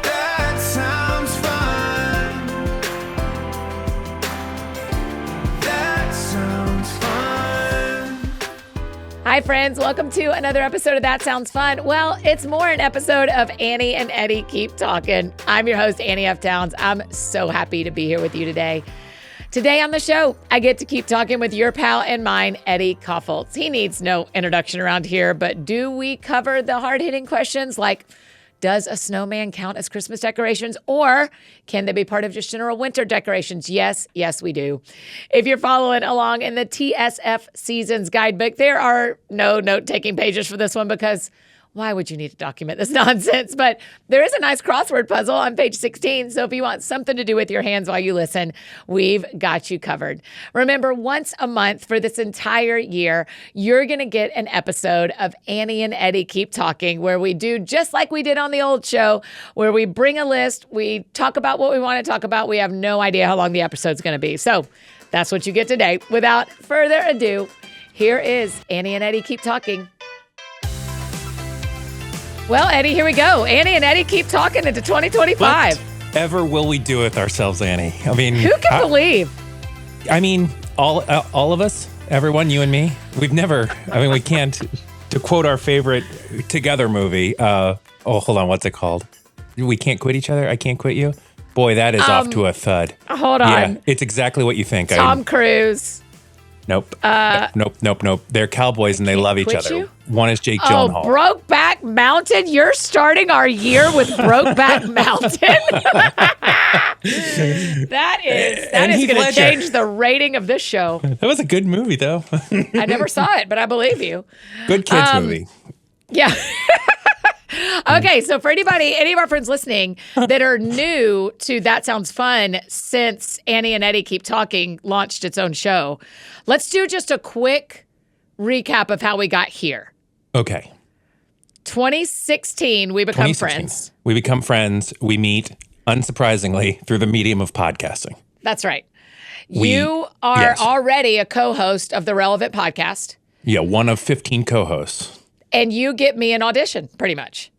That sounds fun. That sounds fun. Hi, friends. Welcome to another episode of That Sounds Fun. Well, it's more an episode of Annie and Eddie Keep Talking. I'm your host, Annie F. Towns. I'm so happy to be here with you today. Today on the show, I get to keep talking with your pal and mine, Eddie Kaufholz. He needs no introduction around here, but do we cover the hard-hitting questions like, does a snowman count as Christmas decorations, or can they be part of just general winter decorations? Yes, we do. If you're following along in the TSF Seasons Guidebook, there are no note-taking pages for this one because why would you need to document this nonsense? But there is a nice crossword puzzle on page 16, so if you want something to do with your hands while you listen, we've got you covered. Remember, once a month for this entire year, you're going to get an episode of Annie and Eddie Keep Talking, where we do just like we did on the old show, where we bring a list, we talk about what we want to talk about. We have no idea how long the episode's going to be. So that's what you get today. Without further ado, here is Annie and Eddie Keep Talking. Well, Eddie, here we go. Annie and Eddie keep talking into 2025. Whatever will we do with ourselves, Annie? I mean, who can believe? I mean, all of us, everyone, you and me. We've never. I mean, we can't. To quote our favorite Together movie. Hold on, what's it called? We can't quit each other. I can't quit you. Boy, that is off to a thud. Hold on. Yeah, it's exactly what you think. Tom Cruise. Nope. Nope. They're cowboys and they love each other. You? One is Jake Gyllenhaal. Oh, Brokeback Mountain? You're starting our year with Brokeback Mountain? That is going to change the rating of this show. That was a good movie, though. I never saw it, but I believe you. Good kids movie. Yeah. Okay, so for any of our friends listening that are new to That Sounds Fun since Annie and Eddie Keep Talking launched its own show, let's do just a quick recap of how we got here. Okay. 2016, we become friends. We become friends. We meet, unsurprisingly, through the medium of podcasting. That's right. You are already a co-host of the relevant podcast. Yeah, one of 15 co-hosts. And you get me an audition, pretty much.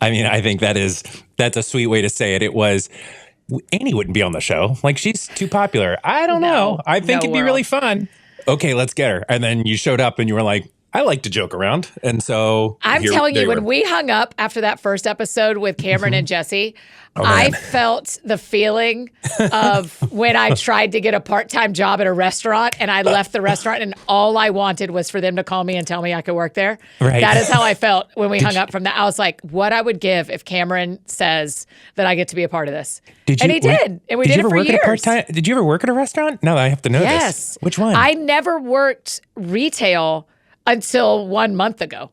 I mean, I think that's a sweet way to say it. It was, Annie wouldn't be on the show. Like, she's too popular. I don't know. I think it'd be really fun. Okay, let's get her. And then you showed up and you were like, I like to joke around. And so I'm telling you, when we hung up after that first episode with Cameron and Jesse, I felt the feeling of when I tried to get a part-time job at a restaurant and I left the restaurant and all I wanted was for them to call me and tell me I could work there. Right. That is how I felt when we hung up from that. I was like, what I would give if Cameron says that I get to be a part of this. And he did. And we did it for years. Did you ever work at a restaurant? No, I have to know this. Yes. Which one? I never worked retail until 1 month ago.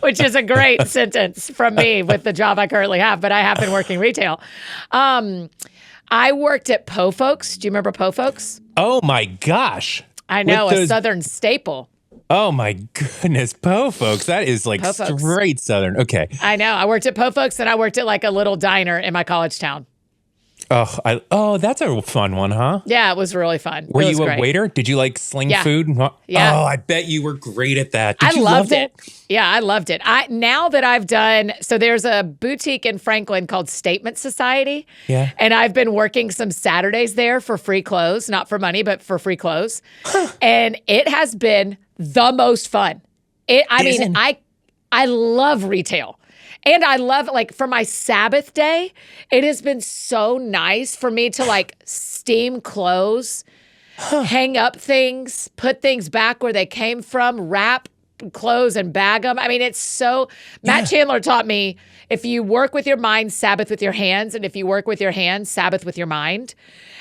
Which is a great sentence from me with the job I currently have, but I have been working retail. I worked at Po Folks. Do you remember Po Folks? Oh my gosh. I know, a Southern staple. Oh my goodness, Po Folks. That is like straight Southern. Okay. I know. I worked at Po Folks and I worked at like a little diner in my college town. Oh, that's a fun one, huh? Yeah, it was really fun. Were you a waiter? Did you like sling food? Yeah. Oh, I bet you were great at that. I loved it. Yeah, I loved it. Now that I've done, so there's a boutique in Franklin called Statement Society. Yeah. And I've been working some Saturdays there for free clothes, not for money, but for free clothes. And it has been the most fun. I love retail. And I love, like, for my Sabbath day, it has been so nice for me to, like, steam clothes, hang up things, put things back where they came from, wrap clothes and bag them. I mean, it's so... Matt Chandler taught me, if you work with your mind, Sabbath with your hands. And if you work with your hands, Sabbath with your mind.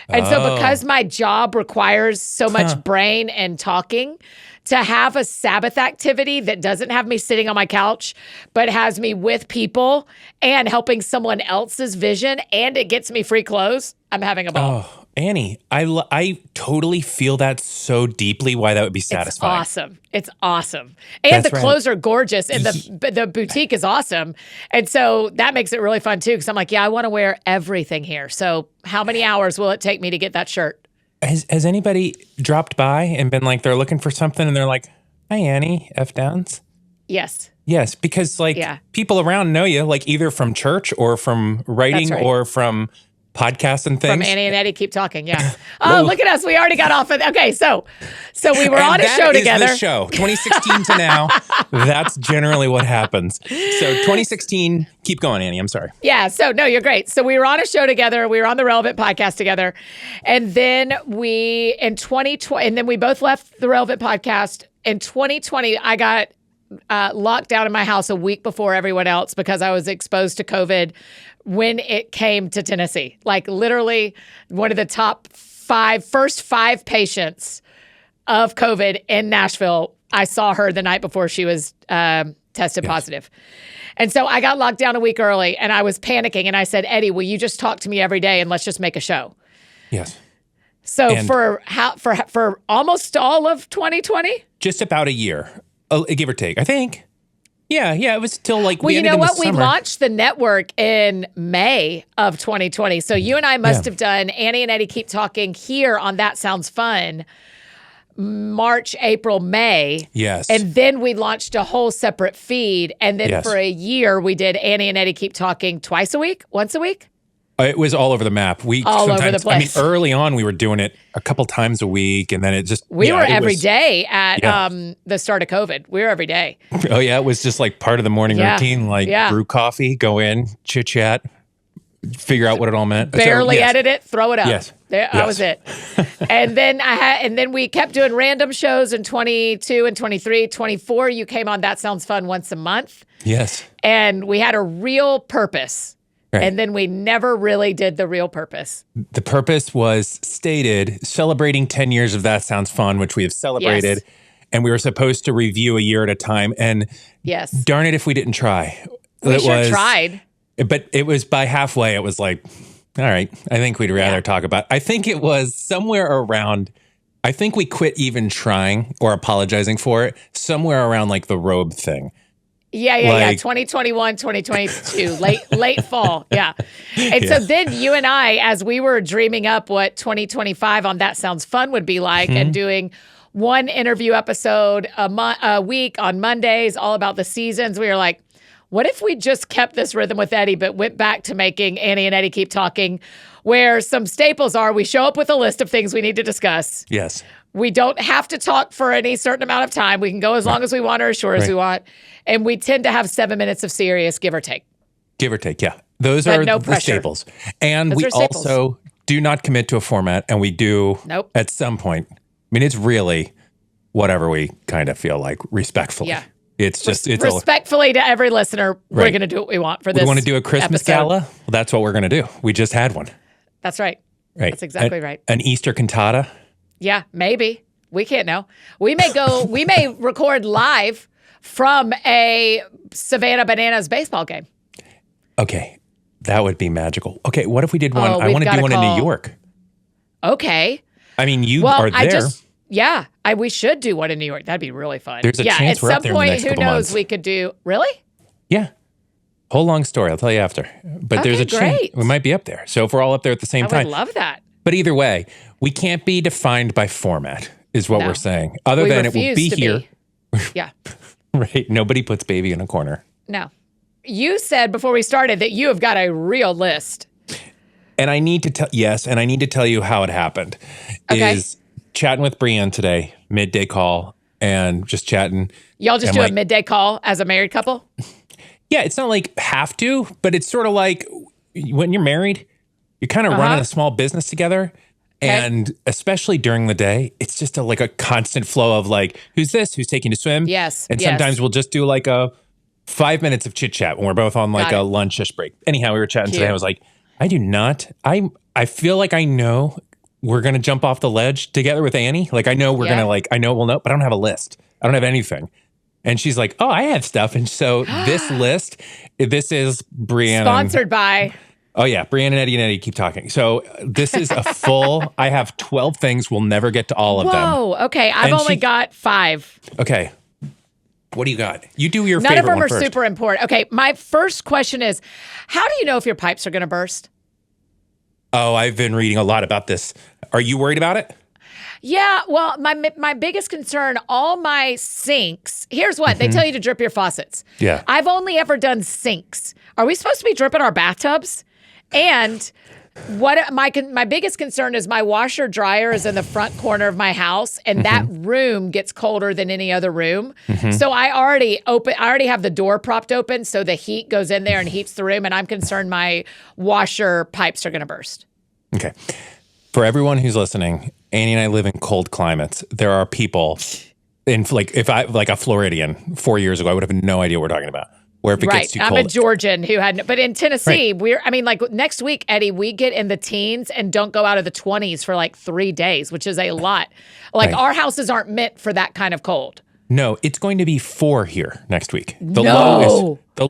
And so because my job requires so much brain and talking, to have a Sabbath activity that doesn't have me sitting on my couch, but has me with people and helping someone else's vision, and it gets me free clothes, I'm having a ball. Oh, Annie, I totally feel that so deeply, why that would be satisfying. It's awesome. And the clothes are gorgeous, and the boutique is awesome. And so that makes it really fun, too, because I'm like, I want to wear everything here. So how many hours will it take me to get that shirt? Has anybody dropped by and been like, they're looking for something and they're like, Hi, Annie F. Downs. Yes. Yes, because people around know you, like either from church or from writing or from podcasts and things. From Annie and Eddie Keep Talking, yeah. Oh, look at us. We already got off of okay, so we were on a show together. That is the show. 2016 to now, that's generally what happens. So 2016, keep going, Annie. I'm sorry. Yeah, so no, you're great. So we were on a show together. We were on the Relevant podcast together. And then in 2020, and then we both left the Relevant podcast. In 2020, I got locked down in my house a week before everyone else because I was exposed to COVID when it came to Tennessee. Like literally one of the first five patients of COVID in Nashville. I saw her the night before she was tested positive. And so I got locked down a week early and I was panicking and I said, Eddie, will you just talk to me every day and let's just make a show? Yes. So for almost all of 2020? Just about a year, give or take, I think. Yeah, it was till like we ended in the summer. We launched the network in May of 2020. So you and I must have done Annie and Eddie Keep Talking here on That Sounds Fun, March, April, May. Yes. And then we launched a whole separate feed. And then for a year, we did Annie and Eddie Keep Talking twice a week, once a week. It was all over the map. All over the place. I mean, early on, we were doing it a couple times a week, and then it just... We were every day at the start of COVID. We were every day. Oh, yeah. It was just like part of the morning routine, like brew coffee, go in, chit-chat, figure out what it all meant. Barely edit it, throw it up. Yes. That was it. And then we kept doing random shows in 22 and 23. 24, you came on That Sounds Fun once a month. Yes. And we had a real purpose. Right. And then we never really did the real purpose. The purpose was stated, celebrating 10 years of That Sounds Fun, which we have celebrated. Yes. And we were supposed to review a year at a time. And darn it if we didn't try. We tried. But it was by halfway, it was like, all right, I think we'd rather talk about. I think it was somewhere around, I think we quit even trying or apologizing for it, somewhere around like the robe thing. Yeah. 2021, 2022, late fall. Yeah. And so then you and I, as we were dreaming up what 2025 on That Sounds Fun would be like and doing one interview episode a week on Mondays, all about the seasons, we were like, what if we just kept this rhythm with Eddie, but went back to making Annie and Eddie Keep Talking, where some staples are, we show up with a list of things we need to discuss. Yes. We don't have to talk for any certain amount of time. We can go as long as we want or as short as we want. And we tend to have 7 minutes of serious, give or take. Give or take, yeah. Those are the staples. And we also do not commit to a format, and we do at some point. I mean, it's really whatever we kind of feel like, respectfully. Yeah. It's just respectfully to every listener, we're going to do what we want for this. We want to do a Christmas gala? Well, that's what we're going to do. We just had one. That's right. That's exactly right. An Easter cantata? Yeah, maybe. We can't know. We may record live from a Savannah Bananas baseball game. Okay. That would be magical. Okay, what if we did one? I want to do one in New York. Okay. I mean, you are there. We should do one in New York. That'd be really fun. There's a chance we're up there in the next couple months. Who knows, we could do... Really? Yeah. Whole long story. I'll tell you after. But there's a chance we might be up there. So if we're all up there at the same time. I would love that. But either way, we can't be defined by format, is what we're saying. Other than it will be here. Yeah. Right. Nobody puts baby in a corner. No. You said before we started that you have got a real list. And I need to tell you how it happened. Okay. Is chatting with Brienne today, midday call, and just chatting. Y'all just do a midday call as a married couple? Yeah, it's not like have to, but it's sort of like when you're married, you're kind of running a small business together. Okay. And especially during the day, it's just like a constant flow of like, who's this? Who's taking to swim? Yes. And sometimes we'll just do like a 5 minutes of chit chat when we're both on like a lunchish break. Anyhow, we were chatting today. I was like, I feel like I know we're going to jump off the ledge together with Annie. Like, I know we're going to I know we'll know, but I don't have a list. I don't have anything. And she's like, oh, I have stuff. And so this list, this is Brienne. Sponsored by. Oh, yeah. Brienne and Eddie keep talking. So this is a full, I have 12 things. We'll never get to all of them. Whoa. Okay. I've only got 5. Okay. What do you got? You do your None favorite one of them are first. super important. Okay. My first question is, how do you know if your pipes are going to burst? Oh, I've been reading a lot about this. Are you worried about it? Yeah, well, my biggest concern, all my sinks, here's what, they tell you to drip your faucets. Yeah. I've only ever done sinks. Are we supposed to be dripping our bathtubs? And what my biggest concern is my washer dryer is in the front corner of my house, and that room gets colder than any other room. So I already have the door propped open, so the heat goes in there and heats the room, and I'm concerned my washer pipes are going to burst. Okay. For everyone who's listening, Annie and I live in cold climates. There are people in if I like a Floridian 4 years ago, I would have no idea what we're talking about. Where if it gets too cold. I'm a Georgian who had, but in Tennessee, next week, Eddie, we get in the teens and don't go out of the 20s for like 3 days, which is a lot. Our houses aren't meant for that kind of cold. No, it's going to be 4 here next week. The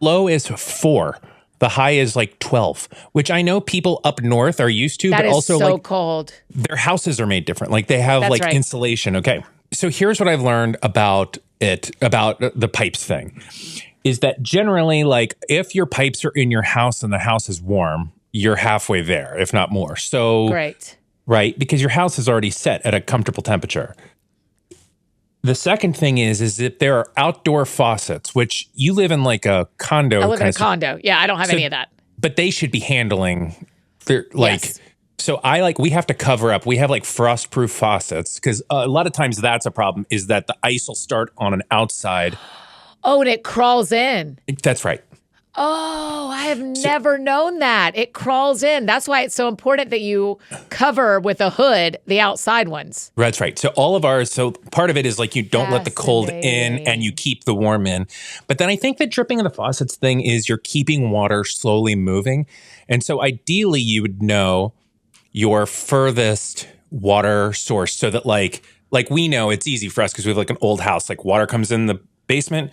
low is 4. The high is like 12, which I know people up north are used to, but also so cold. Their houses are made different. Like they have insulation. Okay. So here's what I've learned about the pipes thing. Is that generally like if your pipes are in your house and the house is warm, you're halfway there, if not more. So great. Right? Because your house is already set at a comfortable temperature. The second thing is if there are outdoor faucets, which you live in like a condo. I live in a condo. Yeah, I don't have any of that. But they should be handling yes. So we have to cover up. We have like frost-proof faucets because a lot of times that's a problem is that the ice will start on an outside. Oh, and it crawls in. That's right. Oh, I have never known that. It crawls in. That's why it's so important that you cover with a hood the outside ones. That's right. So all of ours, so part of it is like you don't let the cold in and you keep the warm in. But then I think the dripping of the faucets thing is you're keeping water slowly moving. And so ideally you would know your furthest water source so that like we know it's easy for us because we have like an old house, like water comes in the basement,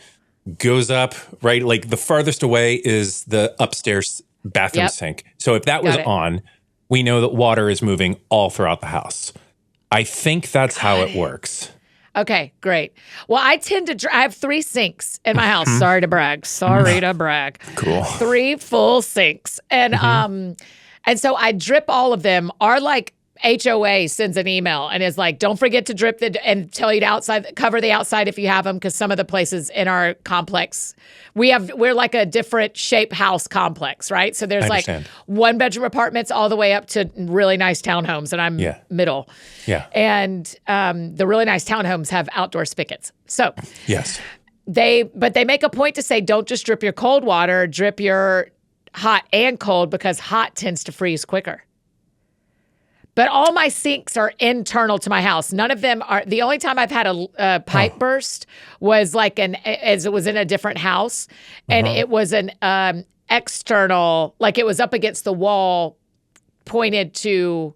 goes up, right? Like the farthest away is the upstairs bathroom sink. So if that was on, we know that water is moving all throughout the house. I think that's how it works. Okay, great. Well, I have 3 sinks in my house. Sorry to brag. Cool. 3 full sinks. And so I drip all of them. Our HOA sends an email and is like, don't forget to drip and tell you to cover the outside if you have them, because some of the places in our complex, we're like a different shape house complex, right? So there's like 1-bedroom apartments all the way up to really nice townhomes, and I'm middle. Yeah. And the really nice townhomes have outdoor spigots. So yes, but they make a point to say, don't just drip your cold water, drip your hot and cold, because hot tends to freeze quicker. But all my sinks are internal to my house. None of them are. The only time I've had a pipe burst was as it was in a different house, and it was an external, like it was up against the wall, pointed to.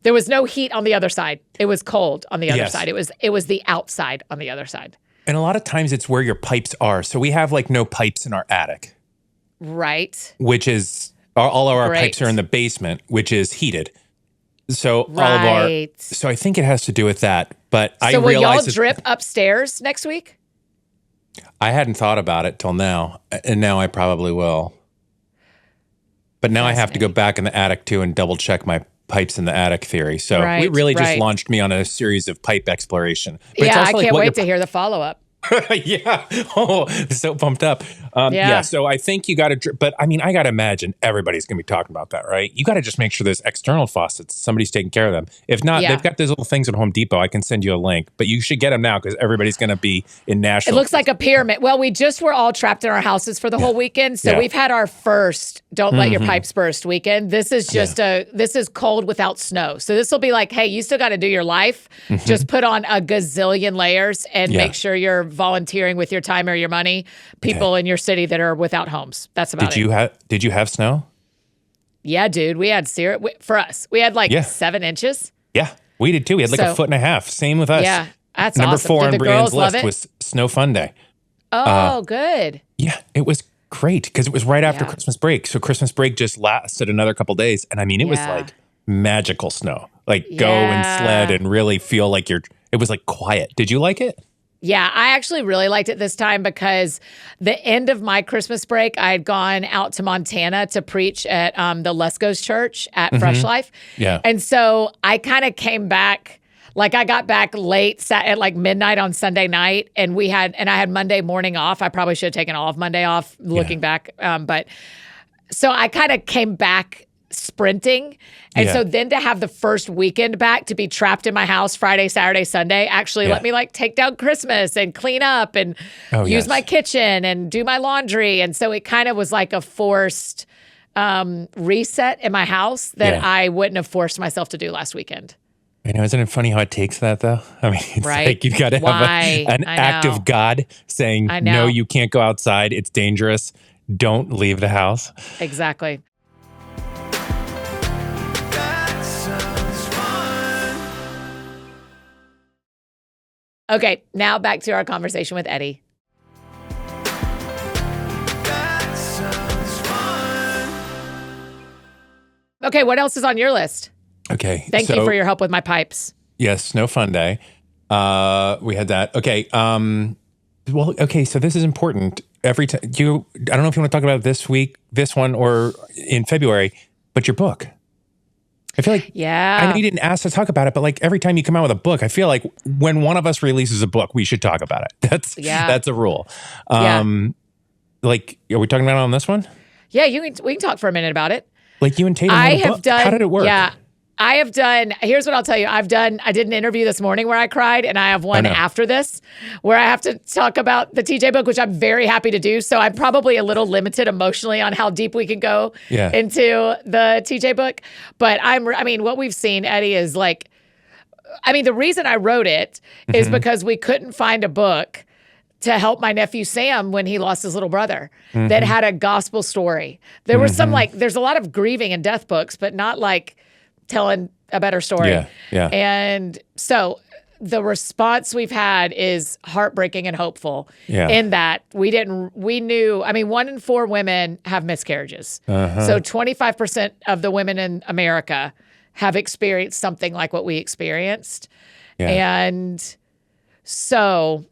There was no heat on the other side. It was cold on the other side. It was the outside on the other side. And a lot of times it's where your pipes are. So we have like no pipes in our attic, right? Which is all of our pipes are in the basement, which is heated. So all of our, so I think it has to do with that. But I will realize y'all drip upstairs next week? I hadn't thought about it till now, and now I probably will. But now I have to go back in the attic too and double check my pipes in the attic theory. So it really just launched me on a series of pipe exploration. But I can't wait to hear the follow-up. Yeah. Oh, so pumped up. So I think you got to, but I mean, I got to imagine everybody's going to be talking about that, right? You got to just make sure there's external faucets. Somebody's taking care of them. If not, they've got those little things at Home Depot. I can send you a link, but you should get them now because everybody's going to be in Nashville. It looks like a pyramid. Well, we just were all trapped in our houses for the whole weekend. So we've had our first don't let your pipes burst weekend. This is just this is cold without snow. So this will be like, hey, you still got to do your life. Just put on a gazillion layers and make sure you're volunteering with your time or your money, people in your city that are without homes. That's about it. Did you have snow? Yeah, dude. We had for us. We had 7 inches. Yeah, we did too. We had like a foot and a half. Same with us. Yeah, that's Number awesome. 4 on Brienne's list was Snow Fun Day. Oh, good. Yeah, it was great because it was right after Christmas break. So Christmas break just lasted another couple days. And I mean, it was like magical snow. Like go and sled and really feel like it was like quiet. Did you like it? Yeah, I actually really liked it this time because the end of my Christmas break, I had gone out to Montana to preach at the Lesko's Church at Fresh Life. Yeah. And so I kind of came back Like I got back late at like midnight on Sunday night, and I had Monday morning off. I probably should have taken all of Monday off looking back. But so I kind of came back sprinting. And so then to have the first weekend back, to be trapped in my house Friday, Saturday, Sunday, actually let me like take down Christmas and clean up and use my kitchen and do my laundry. And so it kind of was like a forced reset in my house that I wouldn't have forced myself to do last weekend. I know, isn't it funny how it takes that though? I mean, it's like you've got to have an act of God saying, no, you can't go outside. It's dangerous. Don't leave the house. Exactly. That sounds fun. Okay, now back to our conversation with Eddie. That sounds fun. Okay, what else is on your list? Okay. Thank you for your help with my pipes. Yes, Snow Fun Day. We had that. Okay. Well, okay. So this is important. Every time I don't know if you want to talk about it this week, this one, or in February, but your book. I feel like, I know you didn't ask to talk about it, but like every time you come out with a book, I feel like when one of us releases a book, we should talk about it. That's a rule. Like, are we talking about it on this one? Yeah, we can talk for a minute about it. Like you and Tatum had a book. How did it work? Yeah. I have done, here's what I'll tell you. I did an interview this morning where I cried, and I have one after this where I have to talk about the TJ book, which I'm very happy to do. So I'm probably a little limited emotionally on how deep we can go into the TJ book. But what we've seen, Eddie, is like, the reason I wrote it is because we couldn't find a book to help my nephew Sam when he lost his little brother that had a gospel story. There was some there's a lot of grieving and death books, but not like telling a better story. Yeah. And so the response we've had is heartbreaking and hopeful in that we knew, 1 in 4 women have miscarriages. So 25% of the women in America have experienced something like what we experienced. And so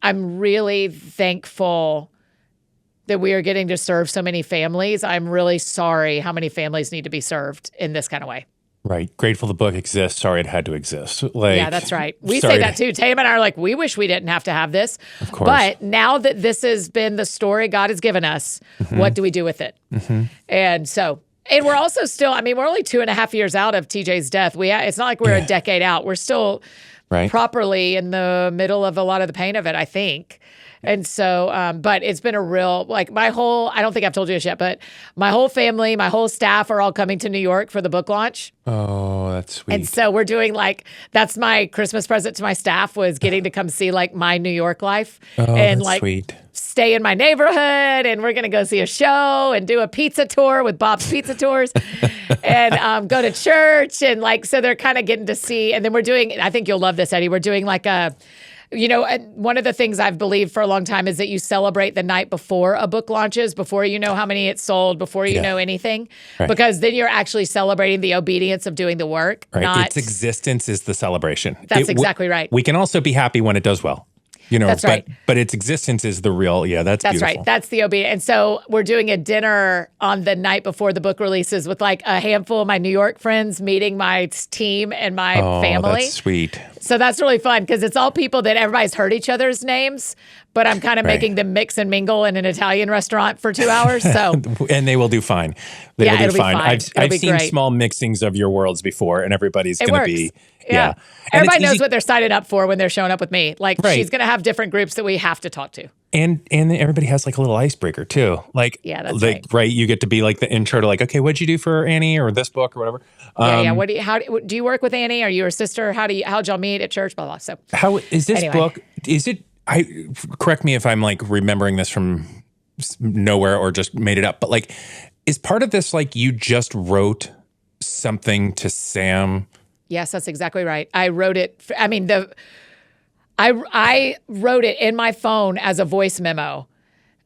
I'm really thankful that we are getting to serve so many families. I'm really sorry how many families need to be served in this kind of way. Right. Grateful the book exists. Sorry it had to exist. Yeah, that's right. We say that too. Tatum and I are like, we wish we didn't have to have this. Of course. But now that this has been the story God has given us, what do we do with it? And we're also still, we're only 2.5 years out of TJ's death. It's not like we're a decade out. We're still properly in the middle of a lot of the pain of it, I think. And so, but it's been a real, I don't think I've told you this yet, but my whole family, my whole staff are all coming to New York for the book launch. Oh, that's sweet. And so we're doing that's my Christmas present to my staff, was getting to come see my New York life and that's sweet. Stay in my neighborhood. And we're going to go see a show and do a pizza tour with Bob's Pizza Tours and go to church. And so they're kind of getting to see, and then we're doing, I think you'll love this, Eddie. We're doing one of the things I've believed for a long time is that you celebrate the night before a book launches, before you know how many it's sold, before you know anything, because then you're actually celebrating the obedience of doing the work. Right. Its existence is the celebration. That's exactly right. We can also be happy when it does well. That's right. But its existence is the real, that's beautiful. Right. That's the obedience. And so we're doing a dinner on the night before the book releases with a handful of my New York friends, meeting my team and my family. That's sweet. So that's really fun because it's all people that everybody's heard each other's names, but I'm kind of making them mix and mingle in an Italian restaurant for 2 hours. So and they will do fine. They will do fine. I've seen great. small mixings of your worlds before, and everybody's going to be Everybody knows what they're signing up for when they're showing up with me. She's going to have different groups that we have to talk to. And everybody has a little icebreaker too. That's right. You get to be the intro to okay, what'd you do for Annie or this book or whatever. How do you work with Annie? Are you her sister? How'd y'all meet at church? Blah, blah. So how is this book? Is it? Correct me if I'm remembering this from nowhere or just made it up. But is part of this you just wrote something to Sam? Yes, that's exactly right. I wrote it. I wrote it in my phone as a voice memo,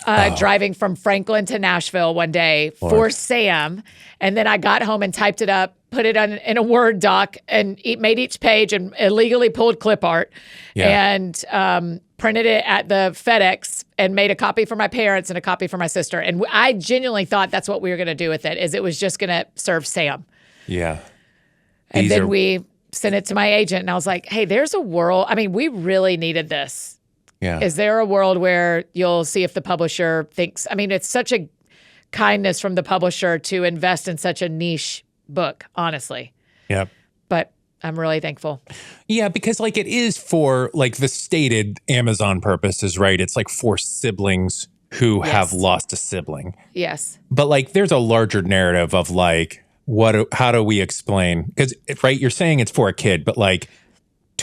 driving from Franklin to Nashville one day for Sam. And then I got home and typed it up, put it in a Word doc, and made each page and illegally pulled clip art and printed it at the FedEx and made a copy for my parents and a copy for my sister. And I genuinely thought that's what we were going to do with it, is it was just going to serve Sam. Yeah. And then we sent it to my agent and I was like, hey, there's a world. I mean, we really needed this. Yeah. Is there a world where you'll see if the publisher thinks, I mean, it's such a kindness from the publisher to invest in such a niche book, honestly. Yeah. But I'm really thankful. Yeah, because like it is for like the stated Amazon purposes, right? It's like for siblings who have lost a sibling. Yes. But like there's a larger narrative of like, how do we explain? Because, right, you're saying it's for a kid, but like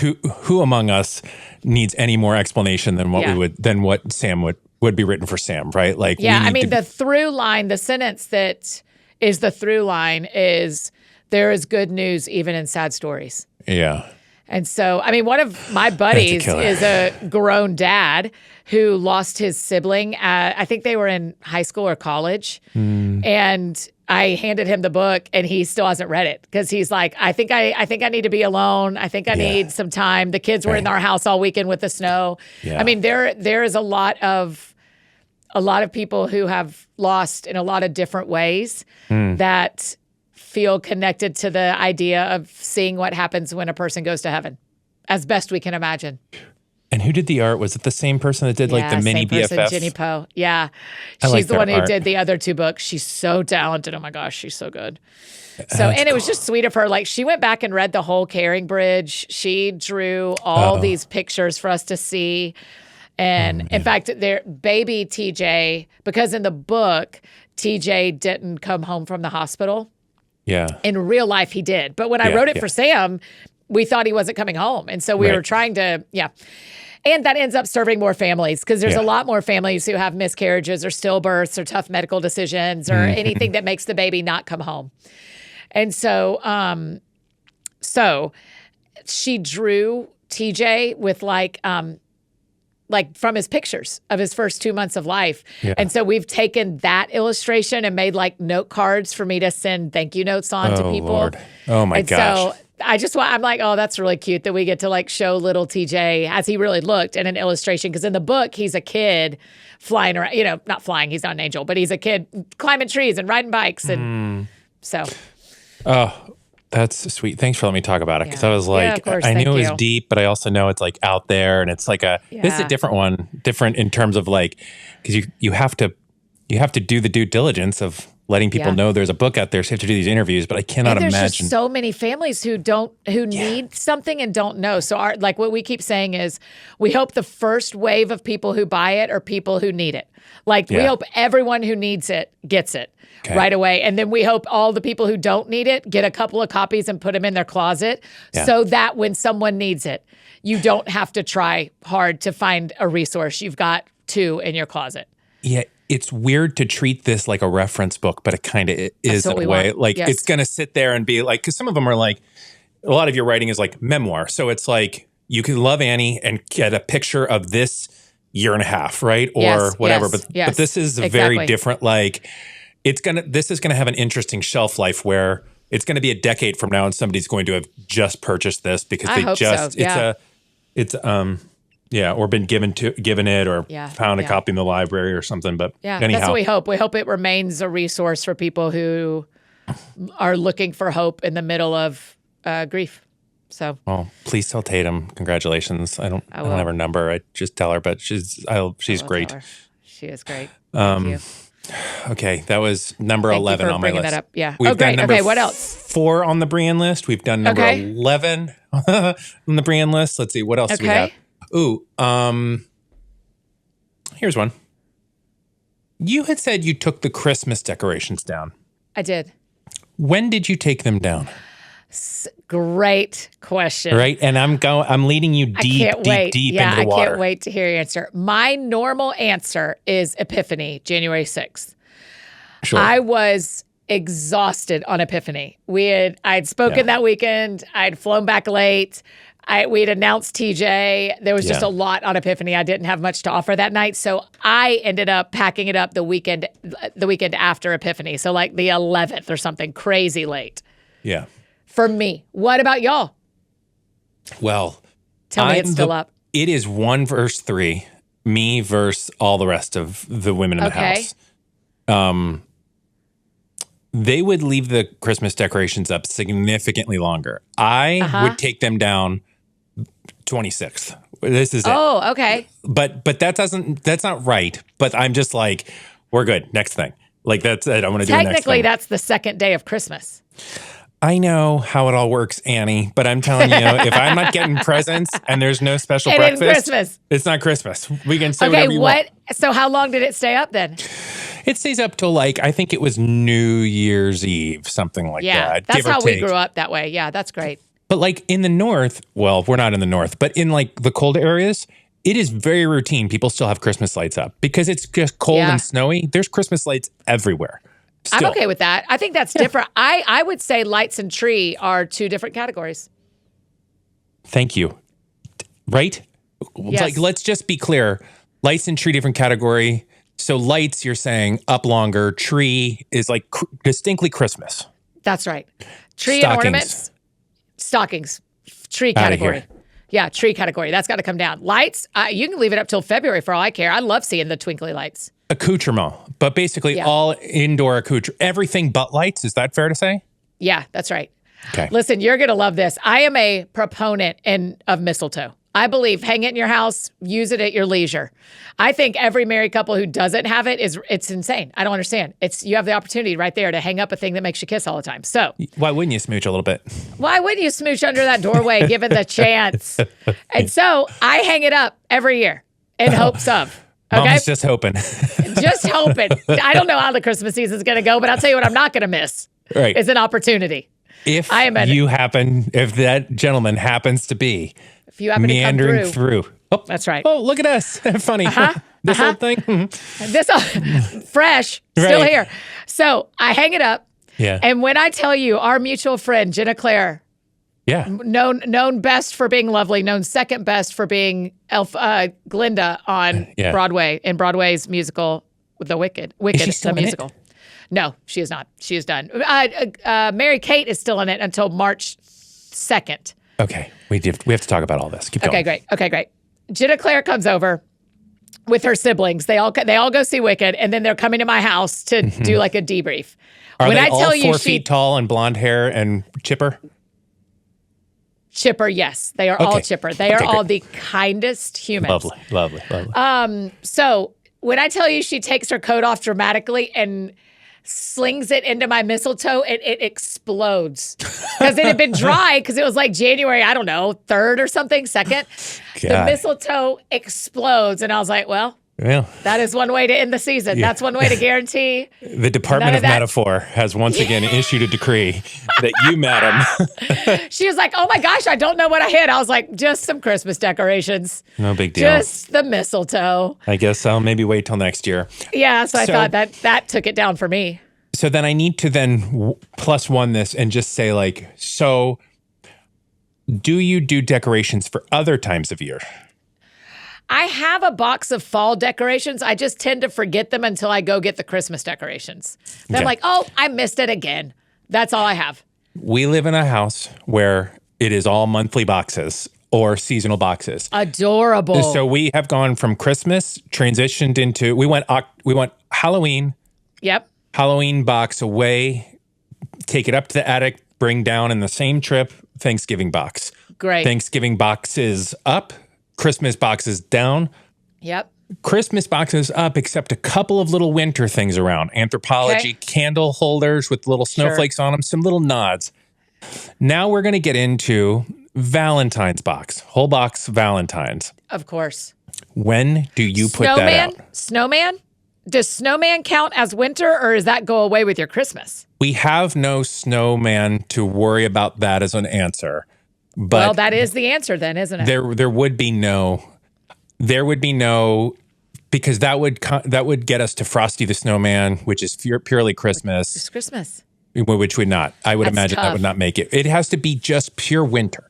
who among us needs any more explanation than what Sam would be written for Sam, right? Like, yeah, I mean, the through line, the sentence that is the through line is there is good news even in sad stories. Yeah. And so, I mean, one of my buddies is a grown dad who lost his sibling. I think they were in high school or college. And I handed him the book and he still hasn't read it because he's like, I think I need to be alone. I think I need some time. The kids were in our house all weekend with the snow. Yeah. I mean, there is a lot of people who have lost in a lot of different ways that feel connected to the idea of seeing what happens when a person goes to heaven, as best we can imagine. And who did the art? Was it the same person that did like the mini same person, BFF? Jenny Poe. Yeah. She's like the one who art. did the other two books. She's so talented. Oh my gosh, she's so good. So, and it was just sweet of her. Like she went back and read the whole Caring Bridge. She drew all these pictures for us to see. And in fact, their baby TJ, because in the book, TJ didn't come home from the hospital. Yeah. In real life, he did. But when I wrote it for Sam, we thought he wasn't coming home. And so we were trying to, And that ends up serving more families because there's a lot more families who have miscarriages or stillbirths or tough medical decisions or anything that makes the baby not come home. And so, she drew TJ with like from his pictures of his first 2 months of life. Yeah. And so we've taken that illustration and made like note cards for me to send thank you notes on to people. Lord. Oh my gosh. So I'm like, oh, that's really cute that we get to like show little TJ as he really looked in an illustration. Because in the book, he's a kid flying around, not flying, he's not an angel, but he's a kid climbing trees and riding bikes. And so. Oh, that's sweet. Thanks for letting me talk about it. Because I was like, I knew it was deep, but I also know it's like out there and it's like this is a different one, different in terms of like, because you have to do the due diligence of letting people know there's a book out there. So you have to do these interviews, but I cannot imagine. There's just so many families who need something and don't know. So what we keep saying is we hope the first wave of people who buy it are people who need it. Like we hope everyone who needs it gets it right away. And then we hope all the people who don't need it get a couple of copies and put them in their closet so that when someone needs it, you don't have to try hard to find a resource. You've got two in your closet. Yeah. It's weird to treat this like a reference book, but it kind of is in a way. Like it's going to sit there and be like, because some of them are like, a lot of your writing is like memoir. So it's like you can love Annie and get a picture of this year and a half, right? Or whatever. But this is a very different, like this is going to have an interesting shelf life where it's going to be a decade from now and somebody's going to have just purchased this because or been given it or found a copy in the library or something. But anyhow. That's what we hope. We hope it remains a resource for people who are looking for hope in the middle of grief. So, well, please tell Tatum congratulations. I don't have her number. I just tell her, but she's great. She is great. Thank you. Okay, that was number 11 on my list. That up. Yeah. We've done number what else? 4 on the Brienne list. We've done number 11 on the Brienne list. Let's see what else do we have. Ooh, here's one. You had said you took the Christmas decorations down. I did. When did you take them down? Great question. Right, and I'm leading you deep into the water. I can't wait to hear your answer. My normal answer is Epiphany, January 6th. Sure. I was exhausted on Epiphany. I'd spoken that weekend. I'd flown back late. We'd announced TJ. There was just a lot on Epiphany. I didn't have much to offer that night. So I ended up packing it up the weekend after Epiphany. So like the 11th or something crazy late. Yeah. For me. What about y'all? Well, tell me it's still up. It is 1 verse 3, me versus all the rest of the women in the house. they would leave the Christmas decorations up significantly longer. I would take them down 26th. This is it. Oh, okay. But that's not right. But I'm just like, we're good. Next thing. Like that's it. I want to do the next Technically, thing. that's the second day of Christmas. I know how it all works, Annie, but I'm telling you, if I'm not getting presents and there's no special It isn't breakfast, Christmas. it's not Christmas. We can say Okay, whatever you want. So how long did it stay up then? It stays up till like, I think it was New Year's Eve, something like Yeah, that. that's give or how we take. grew up that way. Yeah, that's great. But like in the north, well, we're not in the north, but in like the cold areas, it is very routine. People still have Christmas lights up because it's just cold Yeah. and snowy. There's Christmas lights everywhere. Still. I'm okay with that. I think that's different. I would say lights and tree are two different categories. Thank you. Right? Yes. Like, let's just be clear. Lights and tree, different category. So lights, you're saying up longer. Tree is like distinctly Christmas. That's right. Tree and Stockings. ornaments, stockings, tree Outta category. here. Yeah, tree category. That's got to come down. Lights, you can leave it up till February for all I care. I love seeing the twinkly lights. Accoutrement, but basically Yeah. all indoor accoutrement. Everything but lights. Is that fair to say? Yeah, that's right. Okay. Listen, you're going to love this. I am a proponent of mistletoe. I believe hang it in your house, use it at your leisure. I think every married couple who doesn't have it's insane. I don't understand. You have the opportunity right there to hang up a thing that makes you kiss all the time. So Why wouldn't you smooch a little bit? why wouldn't you smooch under that doorway given the chance? And so I hang it up every year in hopes of. Okay. Mama's just hoping. Just hoping. I don't know how the Christmas season's going to go, but I'll tell you what I'm not going to miss Right. is an opportunity. If am if that gentleman happens to be If you happen to come meandering through. Oh, That's right. Oh, look at us. Funny. This old thing. Mhm. This fresh, still Right. here. So I hang it up. Yeah. And when I tell you our mutual friend, Jenna Claire, Yeah. known best for being lovely, known second best for being Glinda on Yeah. Broadway, in Broadway's musical, The Wicked. Wicked, she still the in it? musical. No, she is not. She is done. Mary Kate is still in it until March 2nd. Okay. We have to talk about all this. Keep Okay, going. great. Jenna Claire comes over with her siblings. They all go see Wicked, and then they're coming to my house to do like a debrief. Are when they I all tell you 4 feet tall and blonde hair and chipper? chipper, yes, they are all Okay. chipper. They are Okay, all great. the kindest humans. Lovely. So when I tell you she takes her coat off dramatically and slings it into my mistletoe, it explodes because it had been dry because it was like January, I don't know, 3rd or something, 2nd. The God. mistletoe explodes, and I was like, well, Well, that is one way to end the season. Yeah. That's one way to guarantee. the Department None of of that. Metaphor has once again issued a decree that you, madam, She was like, oh my gosh, I don't know what I hit. I was like, just some Christmas decorations. no big deal. Just the mistletoe. I guess I'll maybe wait till next year. Yeah, so I So- thought that took it down for me. So then I need to plus one this and just say like, so do you do decorations for other times of year? I have a box of fall decorations. I just tend to forget them until I go get the Christmas decorations. Then I'm Okay. like, oh, I missed it again. That's all I have. We live in a house where it is all monthly boxes or seasonal boxes. Adorable. So we have gone from Christmas, transitioned into we went Halloween box away, take it up to the attic, bring down in the same trip Thanksgiving box. Great. Thanksgiving box is up, Christmas box is down. Yep. Christmas boxes up, except a couple of little winter things around. Anthropology Okay. candle holders with little snowflakes on them, some little nods. Now we're going to get into Valentine's box, whole box Valentine's. Of course. When do you put that out? Snowman? Does snowman count as winter, or does that go away with your Christmas? We have no snowman to worry about that as an answer. But Well, that is the answer then, isn't it? there would be no because that would get us to Frosty the Snowman, which is purely Christmas, It's Christmas. which would not. I would That's imagine that tough. would not make it. It has to be just pure winter.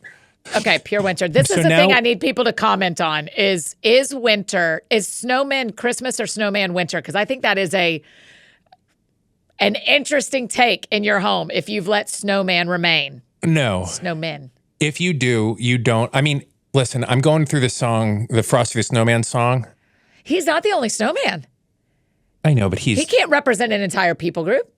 Okay, pure winter. This So is the thing now- I need people to comment on is winter, is snowman Christmas or snowman winter? Because I think that is an interesting take in your home if you've let snowman remain. No, Snowmen. if you do, you don't. I mean, listen, I'm going through the song, the Frosty the Snowman song. He's not the only snowman. I know, but He can't represent an entire people group.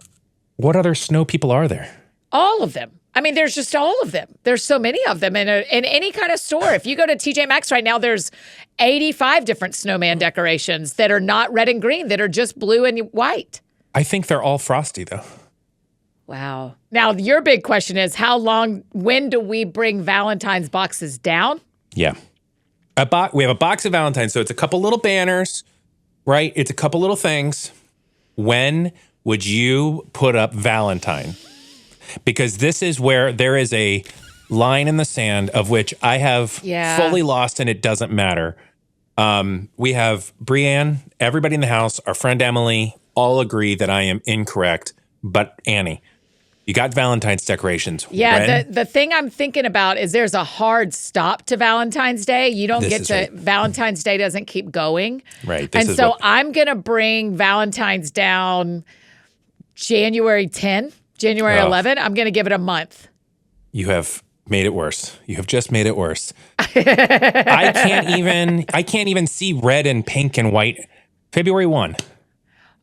What other snow people are there? All of them. I mean, there's just all of them. There's so many of them in any kind of store. If you go to TJ Maxx right now, there's 85 different snowman decorations that are not red and green, that are just blue and white. I think they're all frosty, though. Wow. Now, your big question is when do we bring Valentine's boxes down? Yeah. We have a box of Valentine, so it's a couple little banners, right? It's a couple little things. When would you put up Valentine? Because this is where there is a line in the sand of which I have fully lost, and it doesn't matter. We have Brienne, everybody in the house, our friend Emily, all agree that I am incorrect. But Annie, you got Valentine's decorations. Yeah, the thing I'm thinking about is there's a hard stop to Valentine's Day. You don't get to, right. Valentine's Day doesn't keep going. Right. And so I'm going to bring Valentine's down January 10, January 11. I'm going to give it a month. You have made it worse. You have just made it worse. I can't even see red and pink and white. February 1.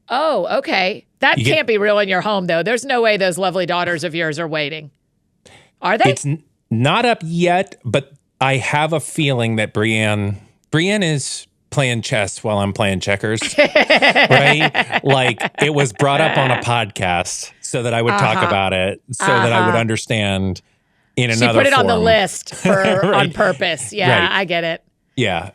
Oh, okay. That can't be real in your home, though. There's no way those lovely daughters of yours are waiting. Are they? It's not up yet, but I have a feeling that Brienne is playing chess while I'm playing checkers, right? Like, it was brought up on a podcast so that I would talk about it, so that I would understand in another She put it form. on the list Right. on purpose. Yeah, Right. I get it. Yeah.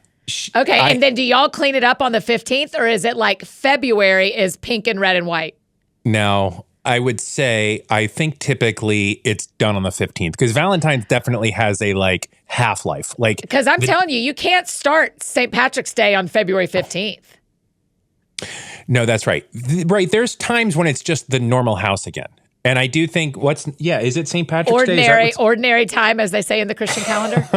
Okay, and then do y'all clean it up on the 15th, or is it like February is pink and red and white? Now, I would say I think typically it's done on the 15th because Valentine's definitely has a half-life. Because I'm telling you, you can't start St. Patrick's Day on February 15th. No, that's right. Right, there's times when it's just the normal house again. And I do think is it St. Patrick's Day? Ordinary time, as they say in the Christian calendar.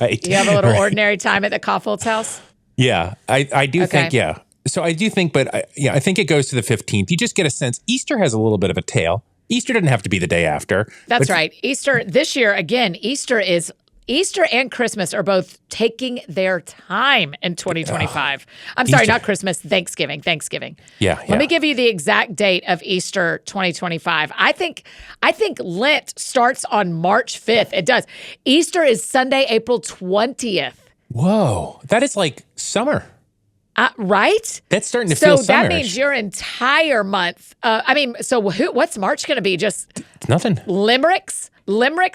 Right. You have a little ordinary time at the Kaufholz house? Yeah, I do think, yeah. So I do think, but I think it goes to the 15th. You just get a sense. Easter has a little bit of a tail. Easter doesn't have to be the day after. That's right. Easter, this year, again, Easter and Christmas are both taking their time in 2025. I'm sorry, not Christmas, Thanksgiving. Yeah. Let me give you the exact date of Easter 2025. I think Lent starts on March 5th. It does. Easter is Sunday, April 20th. Whoa, that is like summer. Right? That's starting to feel summerish. So that summerish. means your entire month. What's March going to be? Just It's nothing. limericks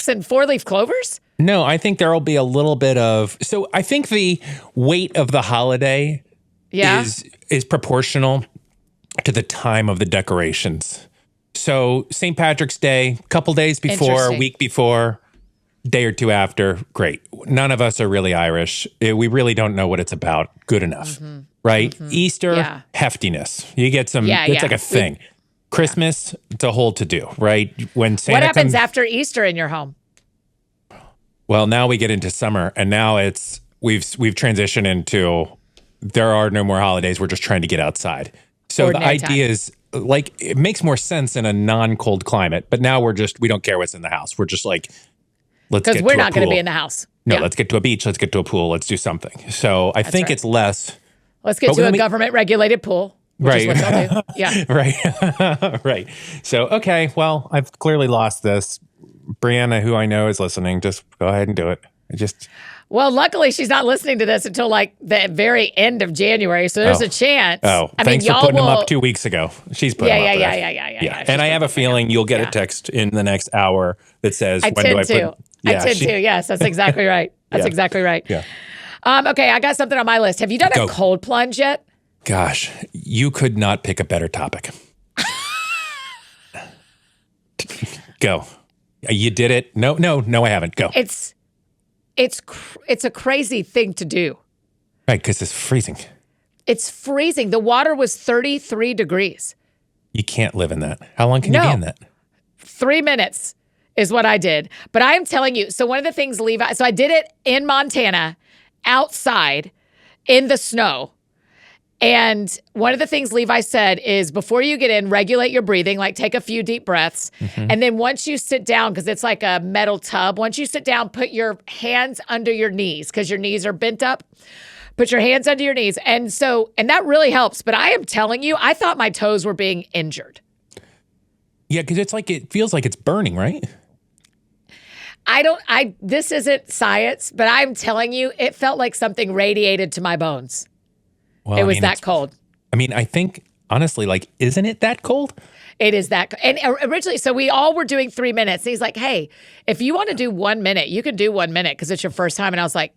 and four-leaf clovers? No, I think there'll be a little bit of. So I think the weight of the holiday is proportional to the time of the decorations. So St. Patrick's Day, a couple days before, a week before, day or two after, great. None of us are really Irish. We really don't know what it's about. Good enough, right? Easter, heftiness. You get some. It's like a thing. Christmas, it's a whole to-do, right? When Santa What happens comes, after Easter in your home? well, now we get into summer, and now we've transitioned into there are no more holidays. We're just trying to get outside. So Ordinary the idea is it makes more sense in a non-cold climate, but now we don't care what's in the house. We're just like, let's get to a pool. Because we're not going to be in the house. No, let's get to a beach. Let's get to a pool. Let's do something. So I think it's less. Let's get to a government-regulated pool. Which is what they'll do. Yeah. Right. Right. So, okay. Well, I've clearly lost this. Brianna, who I know is listening, just go ahead and do it. Well, luckily she's not listening to this until like the very end of January, so there's a chance. Oh, thanks for putting them up 2 weeks ago. She's put them up. Yeah. And I have a feeling you'll get a text in the next hour that says, I tend to. Yes, that's exactly right. That's exactly right. Yeah. Okay, I got something on my list. Have you done a cold plunge yet? Gosh, you could not pick a better topic. Go. You did it. No, I haven't. Go. It's a crazy thing to do. Right, because it's freezing. It's freezing. The water was 33 degrees. You can't live in that. How long can you be in that? 3 minutes is what I did. But I am telling you, so one of the things Levi, so I did it in Montana, outside, in the snow. And one of the things Levi said is before you get in, regulate your breathing, like take a few deep breaths. And then once you sit down, because it's like a metal tub, once you sit down, put your hands under your knees because your knees are bent up. Put your hands under your knees. And that really helps. But I am telling you, I thought my toes were being injured. Yeah, because it feels like it's burning, right? This isn't science, but I'm telling you, it felt like something radiated to my bones. Well, It was that cold. I mean, I think, honestly, like, isn't it that cold? It is that. And originally, so we all were doing 3 minutes. And he's like, hey, if you want to do 1 minute, you can do 1 minute because it's your first time. And I was like,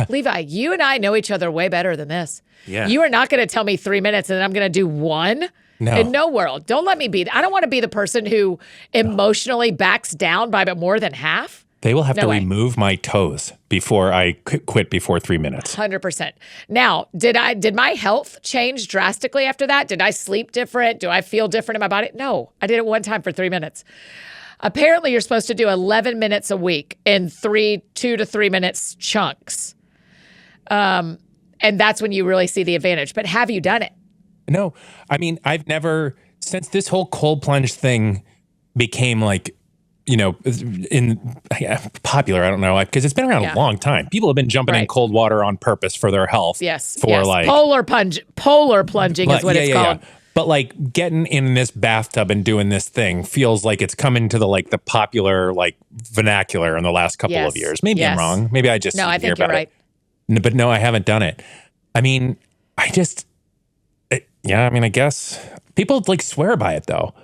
Levi, you and I know each other way better than this. Yeah. You are not going to tell me 3 minutes and then I'm going to do one. No. In no world. Don't let me be. I don't want to be the person who emotionally backs down by more than half. They will have No to way. remove my toes before I quit before 3 minutes. 100%. Now, did my health change drastically after that? Did I sleep different? Do I feel different in my body? No. I did it one time for 3 minutes. Apparently, you're supposed to do 11 minutes a week in 2 to 3 minutes chunks. And that's when you really see the advantage. But have you done it? No, I mean, I've never, since this whole cold plunge thing became like, popular, I don't know, because it's been around a long time. People have been jumping in cold water on purpose for their health. Yes. Like polar plunging is what it's called. Yeah. But like getting in this bathtub and doing this thing feels like it's come into the popular vernacular in the last couple of years. Maybe I'm wrong. Maybe I just I think you're right. But no, I haven't done it. I mean, I guess people swear by it though.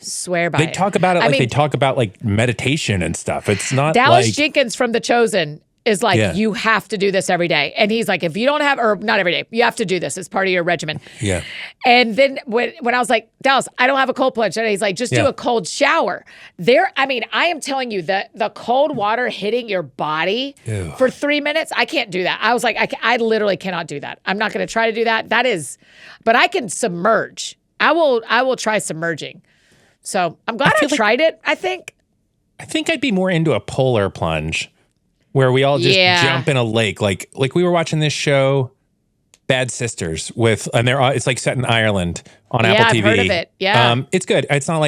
Swear by they it. talk about it they talk about meditation and stuff. It's not Dallas Jenkins from The Chosen is like, Yeah. you have to do this every day. And he's like, if you don't have, or not every day, you have to do this. It's part of your regimen. Yeah. And then when I was like, Dallas, I don't have a cold plunge. And he's like, just do a cold shower. I am telling you that the cold water hitting your body Ew. for 3 minutes, I can't do that. I was like, I literally cannot do that. I'm not going to try to do that. But I can submerge. I will try submerging. So I'm glad I tried it, I think. I think I'd be more into a polar plunge where we all just jump in a lake. Like we were watching this show, Bad Sisters, it's set in Ireland on Apple TV. I've heard of it. Yeah. It's good. It's not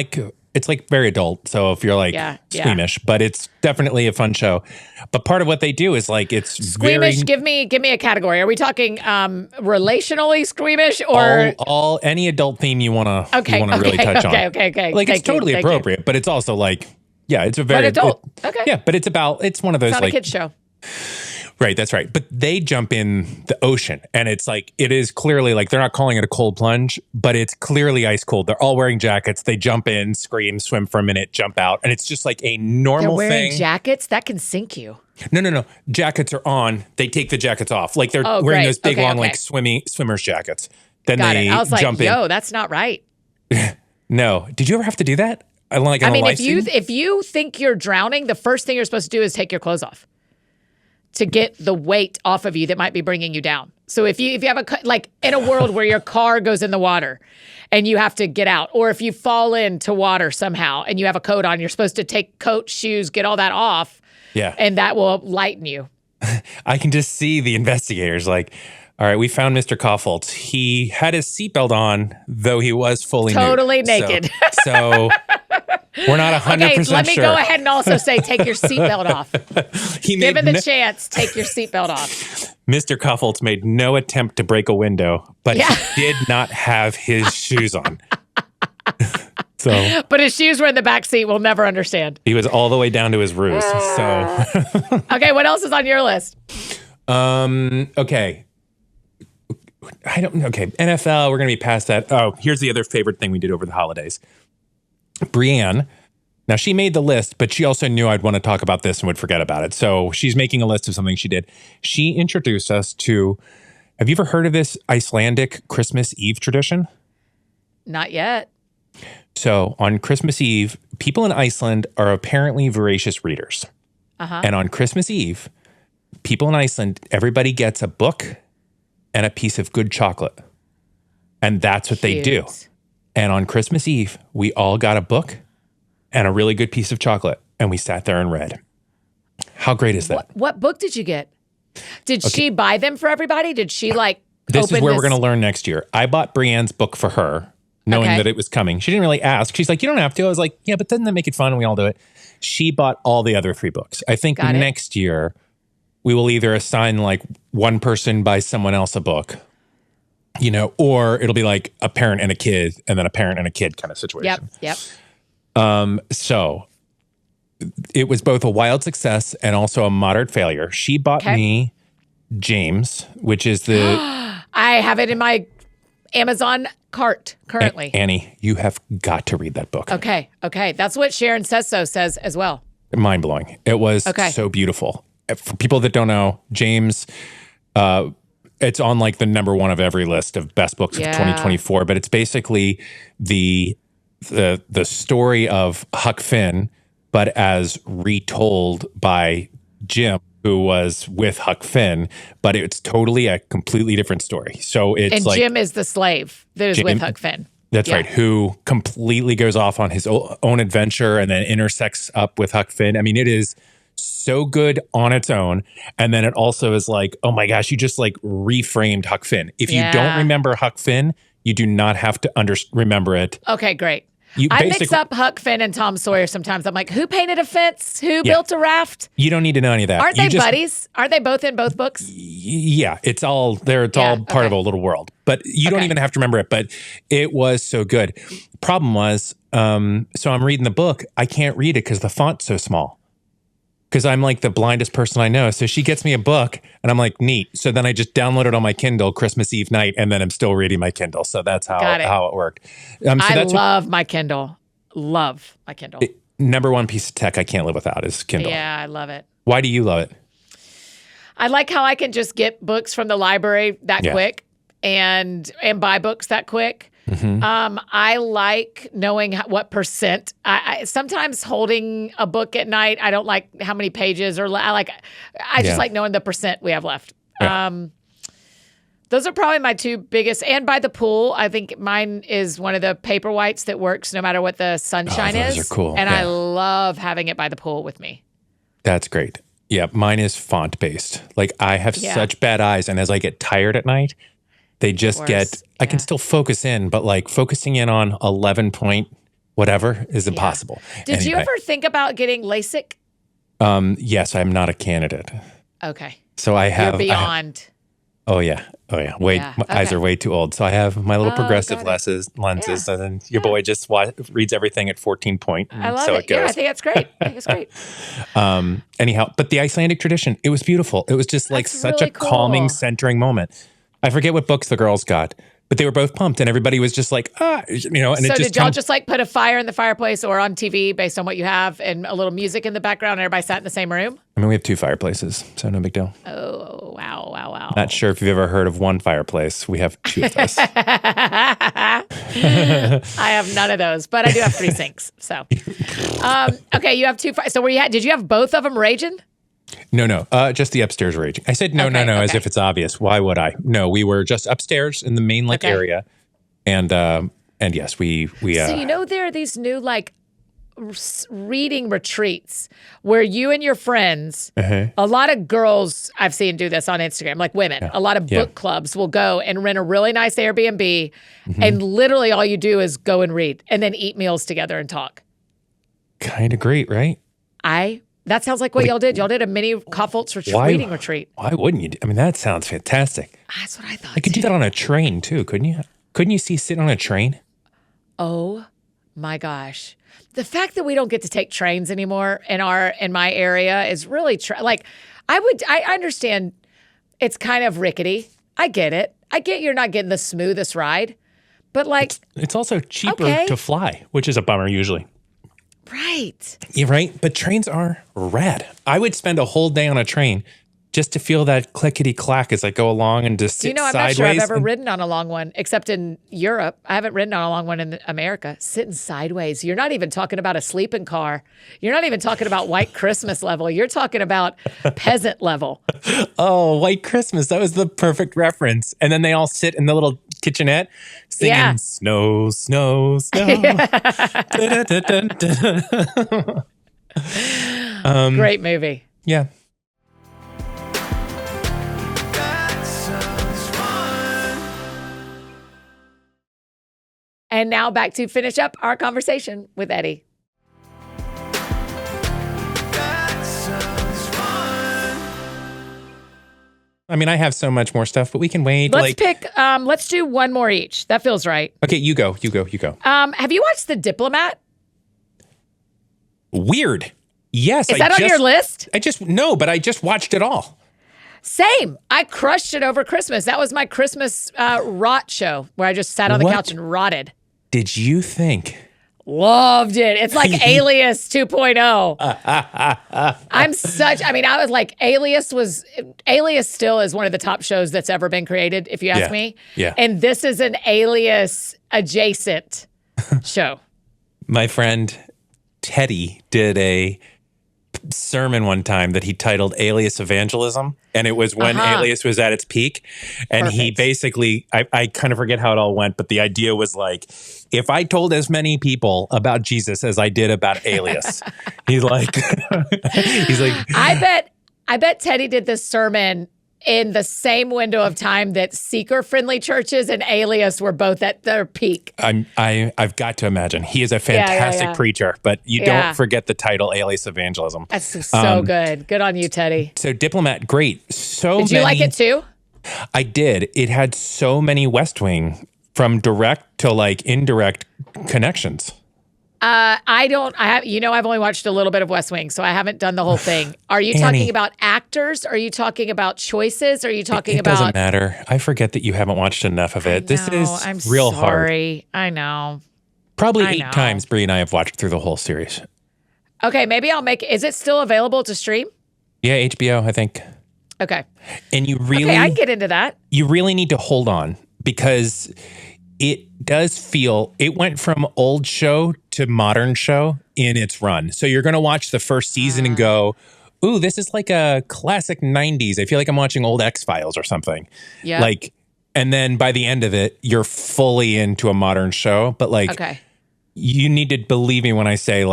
it's very adult. So if you're squeamish, but it's definitely a fun show. But part of what they do is it's squeamish. Give me a category. Are we talking relationally squeamish or any adult theme you want to really touch on? Okay. It's totally appropriate, but it's also it's a very adult. Okay. Yeah, but it's one of those it's not a kid's show. Right, that's right. But they jump in the ocean and it's it is clearly they're not calling it a cold plunge, but it's clearly ice cold. They're all wearing jackets. They jump in, scream, swim for a minute, jump out. And it's just a normal They're wearing thing. jackets? That can sink you. No. Jackets are on. They take the jackets off. They're wearing those big long swimmer's jackets. Then Got they it. I was jump like, in. that's not right. No. Did you ever have to do that? If you think you're drowning, the first thing you're supposed to do is take your clothes off to get the weight off of you that might be bringing you down. So if you have in a world where your car goes in the water and you have to get out, or if you fall into water somehow and you have a coat on, you're supposed to take coat, shoes, get all that off. Yeah. And that will lighten you. I can just see the investigators all right, we found Mr. Kaufholz. He had his seatbelt on, though he was fully Totally nude. naked. So we're not 100% sure. Let me go ahead and also say, take your seatbelt off. Given the chance, take your seatbelt off. Mr. Kaufholz made no attempt to break a window, but he did not have his shoes on. But his shoes were in the back seat. We'll never understand. He was all the way down to his roost. Okay, what else is on your list? Okay. Okay, NFL, we're going to be past that. Oh, here's the other favorite thing we did over the holidays. Brienne, now she made the list, but she also knew I'd want to talk about this and would forget about it. So she's making a list of something she did. She introduced us to, have you ever heard of this Icelandic Christmas Eve tradition? Not yet. So on Christmas Eve, people in Iceland are apparently voracious readers. And on Christmas Eve, people in Iceland, everybody gets a book and a piece of good chocolate. And that's what they do. And on Christmas Eve, we all got a book and a really good piece of chocolate. And we sat there and read. How great is that? What book did you get? Did she buy them for everybody? Did she This is where we're going to learn next year. I bought Brienne's book for her, knowing that it was coming. She didn't really ask. She's like, you don't have to. I was like, yeah, but doesn't that make it fun? And we all do it. She bought all the other 3 books. I think next year we will either assign one person buys someone else a book, or it'll be a parent and a kid and then a parent and a kid kind of situation. Yep. So it was both a wild success and also a moderate failure. She bought me James, which is the... I have it in my Amazon cart currently. Annie, you have got to read that book. Okay. That's what Sharon says as well. Mind-blowing. It was so beautiful. For people that don't know, James, it's on like the number one of every list of best books of 2024, but it's basically the story of Huck Finn, but as retold by Jim, who was with Huck Finn, but it's totally a completely different story. So it's and Jim is the slave that is with Huck Finn. That's right. Who completely goes off on his own adventure and then intersects up with Huck Finn. I mean, it is so good on its own. And then it also is like, oh my gosh, you just like reframed Huck Finn. If you don't remember Huck Finn, you do not have to remember it. Okay, great. I mix up Huck Finn and Tom Sawyer sometimes. I'm like, who painted a fence? Who built a raft? You don't need to know any of that. Aren't they buddies? Aren't they both in both books? Yeah, it's all part of a little world. But you don't even have to remember it. But it was so good. Problem was, so I'm reading the book. I can't read it because the font's so small. Because I'm like the blindest person I know. So she gets me a book and I'm like, neat. So then I just download it on my Kindle Christmas Eve night and then I'm still reading my Kindle. So that's how it worked. I love my Kindle. Love my Kindle. Number one piece of tech I can't live without is Kindle. Yeah, I love it. Why do you love it? I like how I can just get books from the library that quick and buy books that quick. Mm-hmm. I like knowing what percent. I sometimes holding a book at night, I don't like how many pages or I just like knowing the percent we have left. Yeah. Those are probably my two biggest. And by the pool, I think mine is one of the paper whites that works no matter what the sunshine is. Those are cool. And I love having it by the pool with me. That's great. Yeah, mine is font based. Like I have such bad eyes, and as I get tired at night, they just I can still focus in, but like focusing in on 11 point whatever is impossible. Did you ever think about getting LASIK? Yes, I'm not a candidate. Okay. So I have. You're beyond. Oh yeah. My eyes are way too old. So I have my little progressive lenses, and then your boy just reads everything at 14 point. I love so it. it goes. Yeah, I think that's great. Anyhow, but the Icelandic tradition, it was beautiful. It was just like such a calming, centering moment. I forget what books the girls got, but they were both pumped, and everybody was just like, And so did y'all just like put a fire in the fireplace or on TV based on what you have, and a little music in the background, and everybody sat in the same room? I mean, we have two fireplaces, so no big deal. Oh, wow. Not sure if you've ever heard of one fireplace. We have two of those. I have none of those, but I do have 3 sinks. So, okay, you have 2. So did you have both of them raging? No, just the upstairs raging. I said no, as if it's obvious. Why would I? No, we were just upstairs in the main area, and yes, we. So there are these new reading retreats where you and your friends, a lot of girls I've seen do this on Instagram, like women, a lot of book clubs will go and rent a really nice Airbnb, and literally all you do is go and read, and then eat meals together and talk. Kind of great, right? That sounds like what y'all did. Y'all did a mini Kaufholz reading retreat. Why wouldn't you? I mean, that sounds fantastic. That's what I thought. I could do that on a train too, couldn't you? Couldn't you see sitting on a train? Oh my gosh. The fact that we don't get to take trains anymore in my area is really I understand it's kind of rickety. I get it. I get you're not getting the smoothest ride, but it's also cheaper to fly, which is a bummer usually. Right. Yeah, right. But trains are rad. I would spend a whole day on a train just to feel that clickety clack as I go along and just sit sideways. I'm not sure I've ever ridden on a long one, except in Europe. I haven't ridden on a long one in America. Sitting sideways. You're not even talking about a sleeping car. You're not even talking about White Christmas level. You're talking about peasant level. Oh, White Christmas. That was the perfect reference. And then they all sit in the little kitchenette singing snow, snow, snow. Great movie. Yeah. That sounds fun. And now back to finish up our conversation with Eddie. That sounds fun. I mean, I have so much more stuff, but we can wait. Let's do one more each. That feels right. Okay, you go. Have you watched The Diplomat? Weird. Yes. Is that on your list? But I just watched it all. Same. I crushed it over Christmas. That was my Christmas rot show where I just sat on the couch and rotted. Did you think? Loved it. It's like Alias 2.0. I was like, Alias still is one of the top shows that's ever been created, if you ask me. Yeah. And this is an Alias adjacent show. My friend Teddy did a sermon one time that he titled Alias Evangelism. And it was when Alias was at its peak. And he basically, I kind of forget how it all went, but the idea was like, if I told as many people about Jesus as I did about Alias, he's like, I bet Teddy did this sermon in the same window of time that seeker-friendly churches and Alias were both at their peak. I've got to imagine. He is a fantastic preacher, but you don't forget the title Alias Evangelism. That's so good. Good on you, Teddy. So Diplomat, great. Did you like it too? I did. It had so many West Wing from direct to like indirect connections. I've only watched a little bit of West Wing, so I haven't done the whole thing. Are you talking about actors? Are you talking about choices? Are you talking about? It doesn't matter. I forget that you haven't watched enough of it. This is real hard. I know. Probably 8 times Brie and I have watched through the whole series. Okay, maybe is it still available to stream? Yeah, HBO, I think. Okay. And I can get into that. You really need to hold on because it does feel, it went from old show to modern show in its run. So you're going to watch the first season and go, ooh, this is like a classic 90s. I feel like I'm watching old X-Files or something. Yeah. And then by the end of it, you're fully into a modern show. But you need to believe me when I say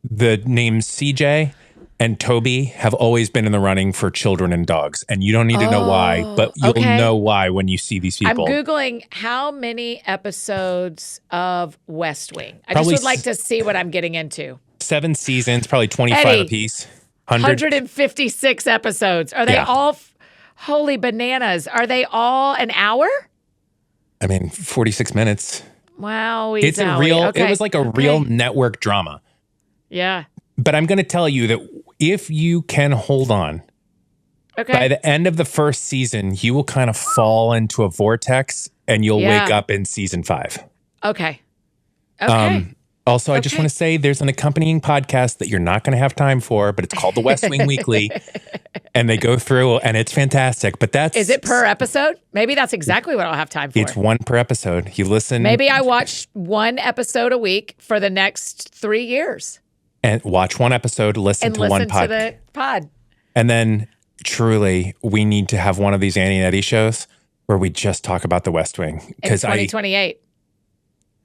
the names CJ and Toby have always been in the running for children and dogs. And you don't need to know why, but you'll know why when you see these people. I'm Googling how many episodes of West Wing. I Probably just would like to see what I'm getting into. 7 seasons, probably 25 apiece. 156 episodes. Are they all, holy bananas, are they all an hour? I mean, 46 minutes. Wow. It was like a real network drama. Yeah. But I'm going to tell you that if you can hold on, by the end of the first season, you will kind of fall into a vortex and you'll wake up in season 5. Okay. Also, I just want to say there's an accompanying podcast that you're not going to have time for, but it's called The West Wing Weekly. And they go through and it's fantastic. But is it per episode? Maybe that's exactly what I'll have time for. It's 1 per episode. You listen. Maybe I watch 1 episode a week for the next 3 years. And watch 1 episode, listen to one pod. To the pod. And then truly, we need to have one of these Annie and Eddie shows where we just talk about the West Wing. In 2028.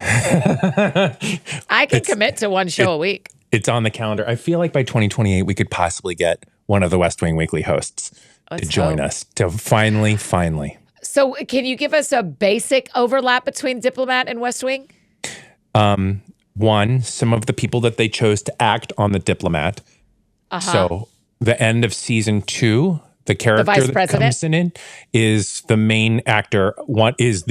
I can commit to 1 show a week. It's on the calendar. I feel like by 2028, we could possibly get one of the West Wing Weekly hosts to join us to finally. So can you give us a basic overlap between Diplomat and West Wing? 1, some of the people that they chose to act on the Diplomat. So the end of season 2, the character that comes in is the main actor. One is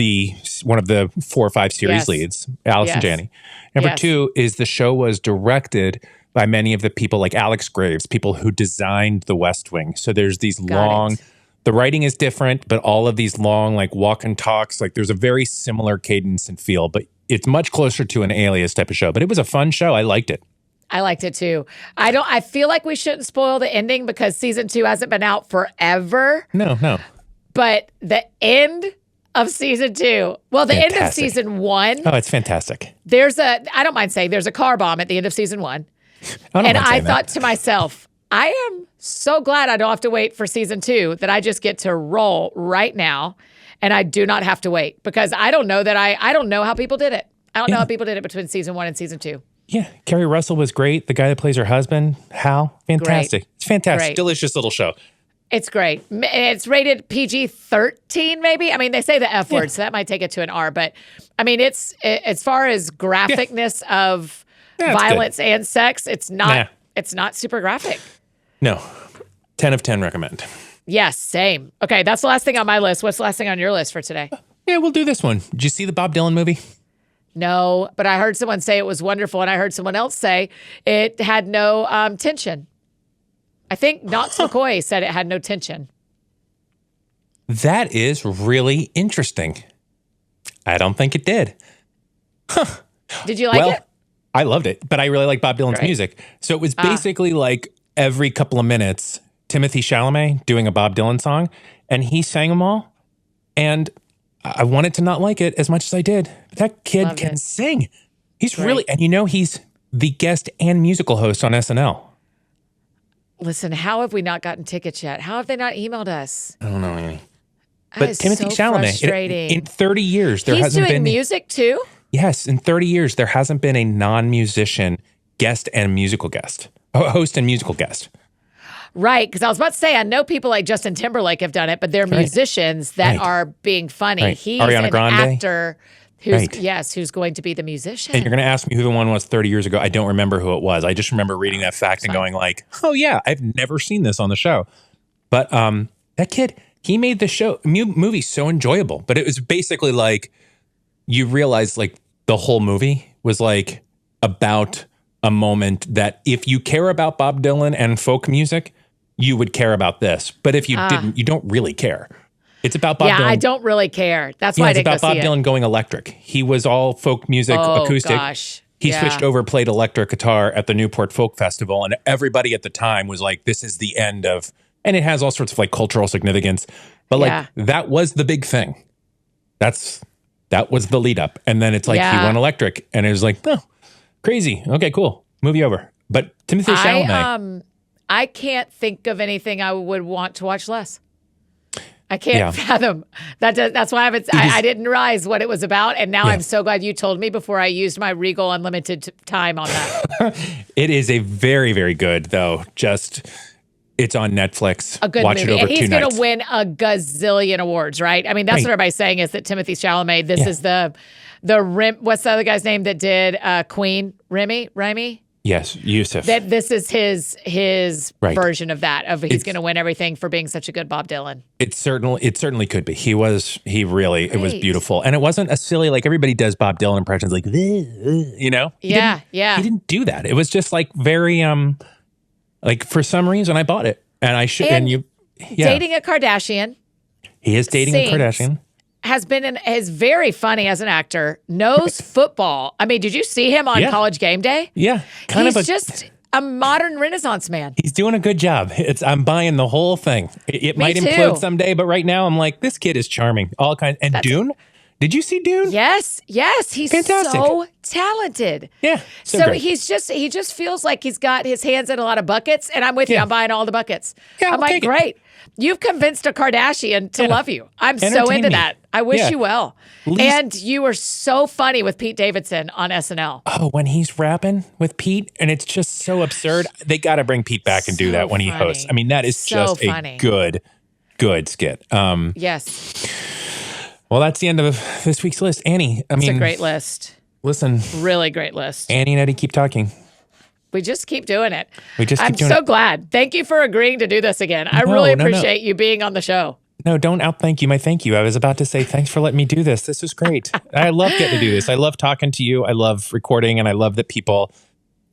one of the 4 or 5 series leads, Allison Janney. Number 2 is the show was directed by many of the people like Alex Graves, people who designed the West Wing. So there's these the writing is different, but all of these long walk and talks, there's a very similar cadence and feel, but it's much closer to an Alias type of show. But it was a fun show. I liked it. I liked it too. I feel like we shouldn't spoil the ending because season 2 hasn't been out forever. No. But the end of season 2, end of season 1. Oh, it's fantastic. I don't mind saying there's a car bomb at the end of season 1. And I thought to myself, I am so glad I don't have to wait for season 2, that I just get to roll right now. And I do not have to wait because I don't know I don't know how people did it. I don't know how people did it between season 1 and season 2. Yeah. Kerry Russell was great. The guy that plays her husband, Hal, fantastic. Great. It's fantastic. Delicious little show. It's great. It's rated PG-13 maybe. I mean, they say the F word, so that might take it to an R. But I mean, it's as far as graphicness of violence and sex, it's not super graphic. No. 10 of 10 recommend. Yes, same. Okay, that's the last thing on my list. What's the last thing on your list for today? Yeah, we'll do this one. Did you see the Bob Dylan movie? No, but I heard someone say it was wonderful, and I heard someone else say it had no tension. I think Knox McCoy said it had no tension. That is really interesting. I don't think it did. Did you like it? I loved it, but I really like Bob Dylan's music. So it was basically like every couple of minutes, Timothy Chalamet doing a Bob Dylan song, and he sang them all. And I wanted to not like it as much as I did. But that kid can sing. He's really, and he's the guest and musical host on SNL. Listen, how have we not gotten tickets yet? How have they not emailed us? I don't know, Annie. That But is Timothy so Chalamet, frustrating. in 30 years, there He's hasn't doing been music too? Yes, in 30 years, there hasn't been a non-musician guest and musical guest, host and musical guest. Right, because I was about to say, I know people like Justin Timberlake have done it, but they're musicians that are being funny. Right. He's Ariana an Grande. actor who's going to be the musician. And you're going to ask me who the one was 30 years ago. I don't remember who it was. I just remember reading that fact and going like, oh yeah, I've never seen this on the show. But that kid, he made the movie so enjoyable. But it was basically like, you realize like the whole movie was like about a moment that if you care about Bob Dylan and folk music, you would care about this. But if you didn't, you don't really care. It's about Bob Dylan. Yeah, I don't really care. That's why I didn't go see it. It's about Bob Dylan going electric. He was all folk music, acoustic. Gosh. He switched over, played electric guitar at the Newport Folk Festival, and everybody at the time was like, this is the end of, and it has all sorts of like cultural significance. But like that was the big thing. That was the lead up. And then it's like he went electric, and it was like, oh, crazy. Okay, cool. Movie over. But Timothy Chalamet. I can't think of anything I would want to watch less. I can't fathom that. That's why I didn't realize what it was about, and now I'm so glad you told me before I used my Regal Unlimited time on that. It is a very, very good though. It's on Netflix. A good Watch movie, it over and he's 2 nights. going to win a gazillion awards, right? I mean, that's what everybody's saying is that Timothy Chalamet. This is the what's the other guy's name that did Queen? Remy. Yes, Yusuf. That this is his version of that. He's going to win everything for being such a good Bob Dylan. It certainly could be. It was beautiful. And it wasn't a silly, like everybody does Bob Dylan impressions like, you know? He didn't do that. It was just like very, like for some reason I bought it and I should, dating a Kardashian. He is dating a Kardashian. Is very funny as an actor, knows football. I mean, did you see him on College Game Day? Yeah. He's just a modern Renaissance man. He's doing a good job. I'm buying the whole thing. It might implode someday, but right now I'm like, this kid is charming. All kinds. And Dune? Did you see Dune? Yes. He's fantastic. So talented. Yeah. So great. he just feels like he's got his hands in a lot of buckets, and I'm with you. I'm buying all the buckets. Yeah, I'm like, great. You've convinced a Kardashian to love you. I'm so into that. I wish you well. And you were so funny with Pete Davidson on SNL. Oh, when he's rapping with Pete, and it's just so absurd. They got to bring Pete back and do that when he hosts. I mean, that is just a good skit. Yes. Well, that's the end of this week's list. Annie, It's a great list. Listen. Really great list. Annie and Eddie keep talking. We just keep doing it. I'm so glad. Thank you for agreeing to do this again. I really appreciate you being on the show. No, don't out-thank you my thank you. I was about to say thanks for letting me do this. This is great. I love getting to do this. I love talking to you. I love recording, and I love that people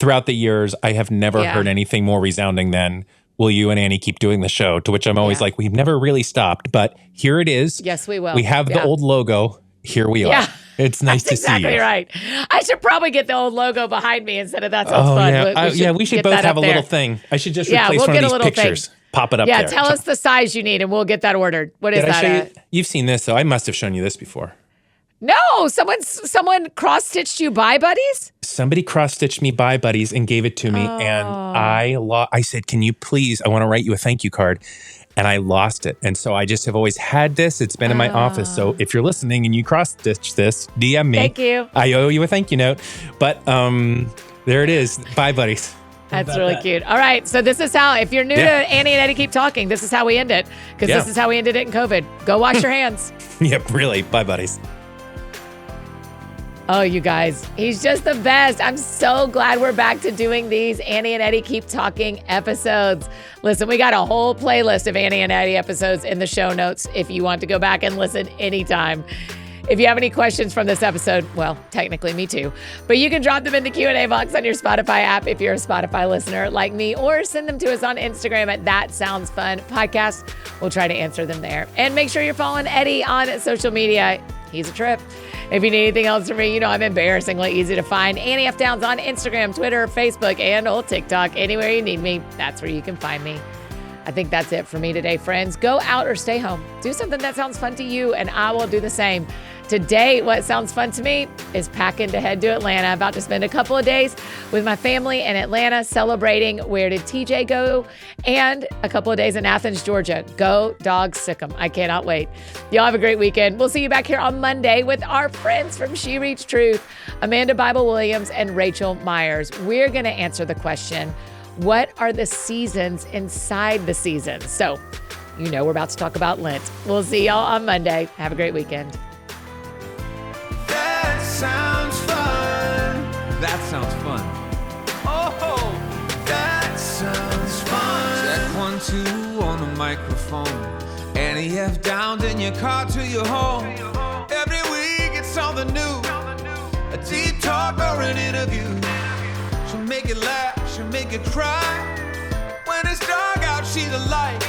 throughout the years, I have never heard anything more resounding than, will you and Annie keep doing the show? To which I'm always like, we've never really stopped, but here it is. Yes, we will. We have the old logo. Here we are. Yeah. It's nice to see you. Exactly right. I should probably get the old logo behind me instead of that sounds fun. Yeah, we should both have a little thing. I should just replace one of these pictures. Pop it up there. Yeah, tell us the size you need and we'll get that ordered. What is that? You've seen this, though. I must have shown you this before. No, someone cross-stitched you Bye Buddies? Somebody cross-stitched me Bye Buddies and gave it to me. And I said, can you please, I want to write you a thank you card. And I lost it. And so I just have always had this. It's been in my office. So if you're listening and you cross-stitch this, DM me. Thank you. I owe you a thank you note. But there it is. Bye, buddies. That's really cute. All right. So this is how, if you're new to Annie and Eddie Keep Talking, this is how we end it. Because this is how we ended it in COVID. Go wash your hands. Yep, really. Bye, buddies. Oh, you guys, he's just the best. I'm so glad we're back to doing these Annie and Eddie Keep Talking episodes. Listen, we got a whole playlist of Annie and Eddie episodes in the show notes if you want to go back and listen anytime. If you have any questions from this episode, well, technically me too, but you can drop them in the Q&A box on your Spotify app if you're a Spotify listener like me, or send them to us on Instagram at That Sounds Fun Podcast. We'll try to answer them there. And make sure you're following Eddie on social media. He's a trip. If you need anything else from me, you know I'm embarrassingly easy to find. Annie F. Downs on Instagram, Twitter, Facebook, and old TikTok. Anywhere you need me, that's where you can find me. I think that's it for me today, friends. Go out or stay home. Do something that sounds fun to you, and I will do the same. Today, what sounds fun to me is packing to head to Atlanta. I'm about to spend a couple of days with my family in Atlanta celebrating Where Did TJ Go? And a couple of days in Athens, Georgia. Go Dogs Sick 'em. I cannot wait. Y'all have a great weekend. We'll see you back here on Monday with our friends from She Reads Truth, Amanda Bible Williams and Rachel Myers. We're going to answer the question, what are the seasons inside the seasons? So, you know we're about to talk about Lent. We'll see y'all on Monday. Have a great weekend. That sounds fun. That sounds fun. Oh, that sounds fun. Check 1, 2 on the microphone. NEF down in your car to your home. Every week it's something new. A deep talk or an interview. She'll make you laugh, she'll make you cry. When it's dark out, she's a light.